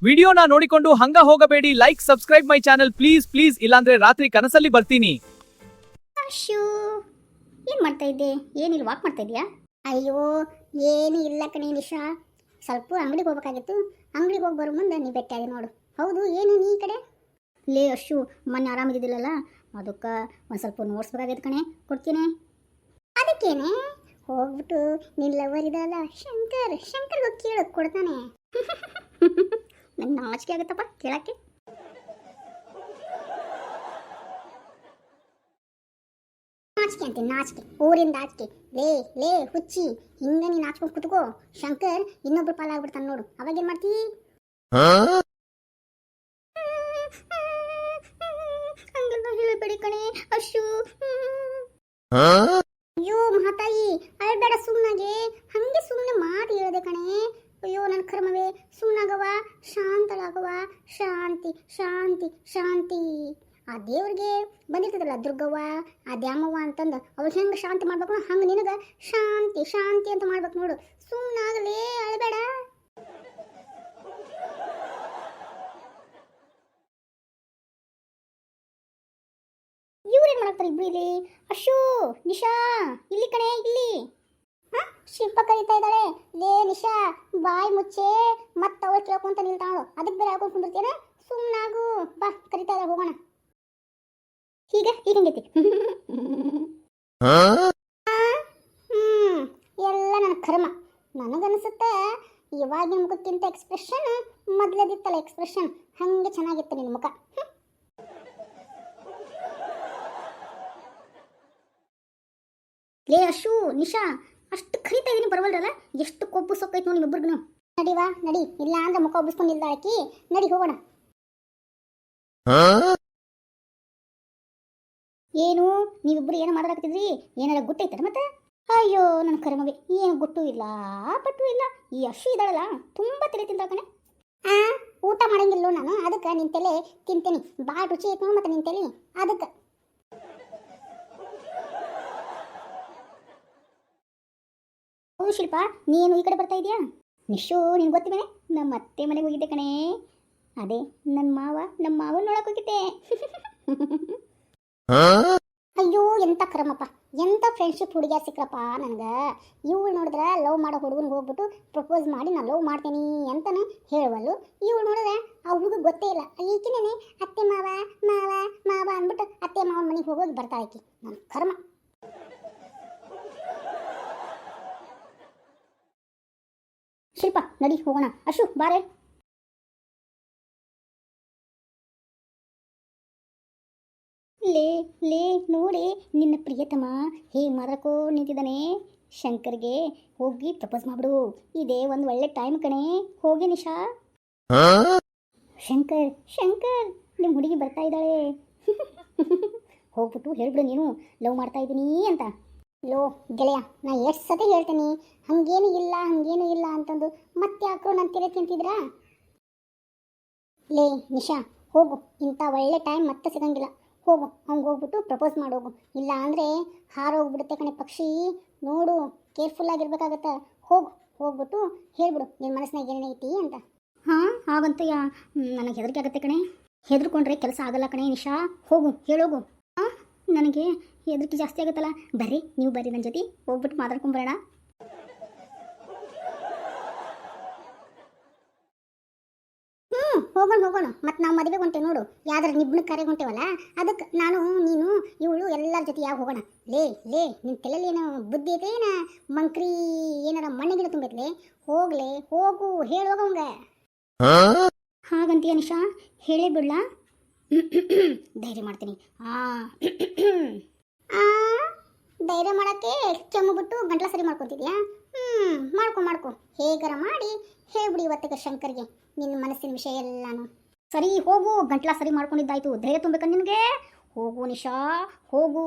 ವಿಡಿಯೋನ ನೋಡಿಕೊಂಡು ಹಂಗ ಹೋಗಬೇಡಿ. Like subscribe my channel please ಇಲ್ಲಾಂದ್ರೆ ರಾತ್ರಿ ಕನಸಲ್ಲಿ ಬರ್ತೀನಿ. ಅಶ್ಯೂ, ಏನು ಮಾಡ್ತಾ ಇದ್ದೆ? ಏನಿಲ್ಲ, ವಾಕ್ ಮಾಡ್ತಾ ಇದೆಯಾ? ಅಯ್ಯೋ ಏನೂ ಇಲ್ಲ ಕಣೆ ನಿಶಾ, ಸ್ವಲ್ಪ ಅಂಗಡಿಗೆ ಹೋಗ್ಬೇಕಾಗಿತ್ತು. ಅಂಗಡಿಗೆ ಹೋಗಿ ಬರೋ ಮುಂದೆ ನೀ ಬೆಟ್ಟಾದೆ ನೋಡು. ಹೌದು, ಏನು ನೀ ಈ ಕಡೆ? ಲೇ ಅಶ್ಯೂ, ಮೊನ್ನೆ ಆರಾಮಿದ್ದಿಲ್ಲಲ್ಲ, ಅದಕ್ಕೆ ಒಂದು ಸ್ವಲ್ಪ ನೋಡ್ಸ್ಬೇಕಾಗೈತೆ ಕಣೆ, ಕೊಡ್ತೀನಿ. ಅದಕ್ಕೇನೆ ಹೋಗ್ಬಿಟ್ಟು ನಿನ್ನ ಲವರ್ ಇದಲ್ಲ ಶಂಕರ್ಗೆ ಕೇಳು, ಕೊಡ್ತಾನೆ. ನಂಗೆ ನಾಚಿಕೆ ಆಗುತ್ತಪ್ಪ ಕೇಳಕ್ಕೆ. ನಾಚಿಕೆ ಅಂತೀನಿ, ನಾಚಿಕೆ, ಊರಿಂದ ಆಚಿಕೆ. ಲೇ ಹುಚ್ಚಿ, ಹಿಂಗ ನೀನು ನಾಚ್ಕೊಂಡು ಕುತ್ಕೋ, ಶಂಕರ್ ಇನ್ನೊಬ್ರು ಪಾಲಾಗ್ಬಿಡ್ತಾನೆ ನೋಡು, ಅವಾಗೇನು ಮಾಡ್ತೀ? ಹಂಗೆಲ್ಲ ಹೇಳಬೇಡಿ ಕಣೆ ಅಶ್ಯೂ. ಅಯ್ಯೋ ಮಹಾತಾಯಿ, ಅಳ್ಬೇಡ ಸುಮ್ಮನಾಗೆ, ಹಂಗೆ ಸುಮ್ಮನೆ ಮಾತು ಹೇಳಿದೆ ಕಣೆ. ಅಯ್ಯೋ ನನ್ನ ಕರ್ಮವೇ, ಸುಮ್ಮನಾಗವ, ಶಾಂತಳಾಗವ, ಶಾಂತಿ ಶಾಂತಿ ಶಾಂತಿ. ಆ ದೇವ್ರಿಗೆ ಬಂದಿರ್ತದಲ್ಲ ದುರ್ಗವ್ವ, ಆ ದ್ಯಾಮವ್ವ ಅಂತಂದು ಅವ್ರು ಹೆಂಗೆ ಶಾಂತಿ ಮಾಡ್ಬೇಕು ಹಂಗೆ ನಿನಗೆ ಶಾಂತಿ ಶಾಂತಿ ಅಂತ ಮಾಡ್ಬೇಕು ನೋಡು. ಸುಮ್ಮನಾಗಲೇ, ಅಳಬೇಡ. ಇವ್ರೇನು ಮಾಡ್ತಾರೆ ಇಬ್ರು ಇಲ್ಲಿ? ಅಶೋ, ನಿಶಾ, ಇಲ್ಲಿ ಕಣೆ, ಇಲ್ಲಿ. ಶಿಲ್ಪ ಕರೀತಾ ಇದ್ದಾಳೆ. ಲೇ ನಿಶಾ, ಬಾಯಿ ಮುಚ್ಚೆ, ಮತ್ತೆ ಅವಳು ಕೇಳ್ಕೊಂತ ನಿಲ್ತಾಳು, ಅದಕ್ಕೆ ಬೇರೆ ಹೇಳ್ಕೊಂಡು ಕುಂದಿರ್ತೇನೆ. ಸುಮ್ಮನಾಗು, ಬಾ, ಕರೀತಾ ಇದ್ದಾಳೆ, ಹೋಗೋಣ. ಹೀಗೆ ಹೀಗಂಗೈತಿ. ಎಲ್ಲ ನನ್ನ ಕರ್ಮ. ನನಗನ್ಸುತ್ತೆ ಇವಾಗಿನ ಮುಖಕ್ಕಿಂತ ಎಕ್ಸ್ಪ್ರೆಷನ್ ಮೊದಲೇದಿತ್ತಲ್ಲ, ಎಕ್ಸ್ಪ್ರೆಷನ್ ಹಂಗೆ ಚೆನ್ನಾಗಿತ್ತು ನಿನ್ನ ಮುಖ. ಲೇ ಅಶು, ನಿಶಾ, ಅಷ್ಟು ಕರಿತಾ ಇದೀನಿ ಬರವಲ್ರಲ್ಲ, ಎಷ್ಟು ಕೊಬ್ಬು ಸೊಕ್ಕೈತೆ ನೋಡಿ ನಿಮ್ಮಿಬ್ಬರಿಗೂ. ನಡಿವಾ, ನಡಿ, ಇಲ್ಲ ಅಂದ್ರೆ ಮುಖ ಒಬ್ಬಿಸ್ಕೊಂಡಿಲ್ಲ ಆಕಿ. ನಡಿ ಹೋಗೋಣ. ಏನು ನೀವಿಬ್ಬರು ಏನೋ ಮಾತಾಡ್ತಿದ್ರಿ? ಏನಾರ ಗುಟ್ಟೈತಾರ ಮತ್ತೆ? ಅಯ್ಯೋ ನನ್ನ ಕರ್ಮವೇ, ಏನು ಗುಟ್ಟು ಇಲ್ಲ ಪಟ್ಟು ಇಲ್ಲ. ಈ ಅಶು ಇದ್ದಾಳಲ್ಲ, ತುಂಬಾ ತಲೆ ತಿಂತ ಕಣೆ. ಊಟ ಮಾಡಂಗಿಲ್ಲ ನಾನು, ಅದಕ್ಕೆ ನಿನ್ ತಲೆ ತಿಂತೀನಿ. ಭಾಳ ರುಚಿ ಐತೆ ಮತ್ತೆ ನಿನ್ ತಲೆ, ಅದಕ್ಕೆ. ಹೌದು ಶಿಲ್ಪ, ನೀನು ಈ ಕಡೆ ಬರ್ತಾ ಇದೆಯಾ? ನಿಶು, ನಿನ್ಗೆ ಗೊತ್ತಿವೆ, ನಮ್ಮ ಅತ್ತೆ ಮನೆಗೆ ಹೋಗಿದ್ದೆ ಕಣೆ. ಅದೇ ನಮ್ಮ ಮಾವ ನೋಡಕ್ ಹೋಗಿದ್ದೆ. ಅಯ್ಯೋ ಎಂತ ಕರಮಪ್ಪ, ಎಂತ ಫ್ರೆಂಡ್ಶಿಪ್ ಹುಡುಗಿಯ ಸಿಕ್ರಪ್ಪ ನನಗೆ. ಇವಳು ನೋಡಿದ್ರೆ ಲವ್ ಮಾಡೋ ಹುಡುಗನಿಗೆ ಹೋಗ್ಬಿಟ್ಟು ಪ್ರಪೋಸ್ ಮಾಡಿ ನಾನು ಲವ್ ಮಾಡ್ತೀನಿ ಅಂತಾನೆ ಹೇಳುವಲ್ಲು. ಇವಳು ನೋಡಿದ್ರೆ ಆ ಹುಡುಗ ಗೊತ್ತೇ ಇಲ್ಲ, ಈಕಿನೇ ಅತ್ತೆ ಮಾವ ಮಾವ ಮಾವ ಅಂದ್ಬಿಟ್ಟು ಅತ್ತೆ ಮಾವನ ಮನೆಗೆ ಹೋಗೋದು ಬರ್ತಾಳೆ ಆಕಿ. ನನ್ನ ಕರ್ಮ. ಶಿಲ್ಪ, ನಡಿ ಹೋಗೋಣ. ಅಶು, ಬಾರೆ. ಲೇ ನೋಡಿ, ನಿನ್ನ ಪ್ರಿಯತಮ ಹೇಗೆ ಮಾತಾಡ್ಕೋ ನಿಂತಿದ್ದಾನೆ. ಶಂಕರ್ಗೆ ಹೋಗಿ ಪ್ರಪೋಸ್ ಮಾಡ್ಬಿಡು, ಇದೇ ಒಂದು ಒಳ್ಳೆ ಟೈಮ್ ಕಣೆ. ಹೋಗಿ ನಿಶಾ. ಶಂಕರ್ ನಿಮ್ಮ ಹುಡುಗಿ ಬರ್ತಾ ಇದ್ದಾಳೆ. ಹೋಗ್ಬಿಟ್ಟು ಹೇಳ್ಬಿಡು ನೀನು ಲವ್ ಮಾಡ್ತಾ ಇದ್ದೀನಿ ಅಂತ. ಲೋ ಗೆಳೆಯ, ನಾ ಎಷ್ಟು ಸತಿ ಹೇಳ್ತೀನಿ ಹಂಗೇನು ಇಲ್ಲ ಅಂತಂದು ಮತ್ತೆ ಯಾಕೋ ನಾನು ತಿರೆ ತಿಂತಿದ್ರಾ? ಲೇ ನಿಶಾ, ಹೋಗು, ಇಂಥ ಒಳ್ಳೆ ಟೈಮ್ ಮತ್ತೆ ಸಿಗಂಗಿಲ್ಲ. ಹೋಗು, ಹಂಗೆ ಹೋಗ್ಬಿಟ್ಟು ಪ್ರಪೋಸ್ ಮಾಡೋಗು, ಇಲ್ಲ ಅಂದರೆ ಹಾರೋಗ್ಬಿಡುತ್ತೆ ಕಣೆ ಪಕ್ಷಿ. ನೋಡು, ಕೇರ್ಫುಲ್ ಆಗಿರ್ಬೇಕಾಗತ್ತೆ. ಹೋಗ್ಬಿಟ್ಟು ಹೇಳ್ಬಿಡು ನಿನ್ನ ಮನಸ್ಸಿನಾಗ ಏನೈತಿ ಅಂತ. ಹಾಂ, ಹಾಗಂತಯ್ಯ, ನನಗೆ ಹೆದರಿಕೆ ಆಗುತ್ತೆ ಕಣೆ. ಹೆದರ್ಕೊಂಡ್ರೆ ಕೆಲಸ ಆಗಲ್ಲ ಕಣೆ ನಿಶಾ. ಹೋಗು, ಹೇಳೋಗು. ಹಾಂ, ನನಗೆ ಹೆದರಿಕೆ ಜಾಸ್ತಿ ಆಗುತ್ತಲ್ಲ. ಬರ್ರಿ, ನೀವು ಬರ್ರಿ ನನ್ನ ಜೊತೆ, ಹೋಗ್ಬಿಟ್ಟು ಮಾತಾಡ್ಕೊಂಬರೋಣ. ಹೋಗೋಣ. ಮತ್ತು ನಾವು ಮದುವೆಗೆ ಹೊಂಟೇವೆ ನೋಡು, ಯಾವ್ದಾರು ನಿಬ್ಬನ ಕರೆಗೆ ಹೊಂಟೇವಲ್ಲ, ಅದಕ್ಕೆ ನಾನು ನೀನು ಇವಳು ಎಲ್ಲರ ಜೊತೆ ಯಾವ ಹೋಗೋಣ. ಲೇ ನಿನ್ನ ತಲೆಯಲ್ಲಿ ಏನೋ ಬುದ್ಧಿ ಐತೆ ಏನ, ಮಂಕ್ರಿ ಏನಾರ ಮಣ್ಣಿಗಿಡ ತುಂಬೈತ್ಲೆ. ಹೋಗು, ಹೇಳೋಗವಂಗ. ಹಾಗಂತೀಯ ನಿಶಾ? ಹೇಳೇ ಬಿಡ್ಲಾ? ಧೈರ್ಯ ಮಾಡ್ತೀನಿ. ಧೈರ್ಯ ಮಾಡೋಕ್ಕೆ ಕೆಮ್ಮು ಗಂಟ್ಲ ಸರಿ ಮಾಡ್ಕೊತಿದ್ಯಾ? ಮಾಡ್ಕೊ, ಹೇಗಾರ ಮಾಡಿ ಹೇಳ್ಬಿಡಿ ಇವತ್ತಿಗೆ ಶಂಕರ್ಗೆ ನಿನ್ನ ಮನಸ್ಸಿನ ವಿಷಯ ಎಲ್ಲಾನು. ಸರಿ, ಹೋಗು, ಗಂಟ್ಲ ಸರಿ ಮಾಡ್ಕೊಂಡಿದ್ದಾಯ್ತು. ಧೈರ್ಯ ತುಂಬಬೇಕ ನಿನಗೆ. ಹೋಗು ನಿಶಾ, ಹೋಗು.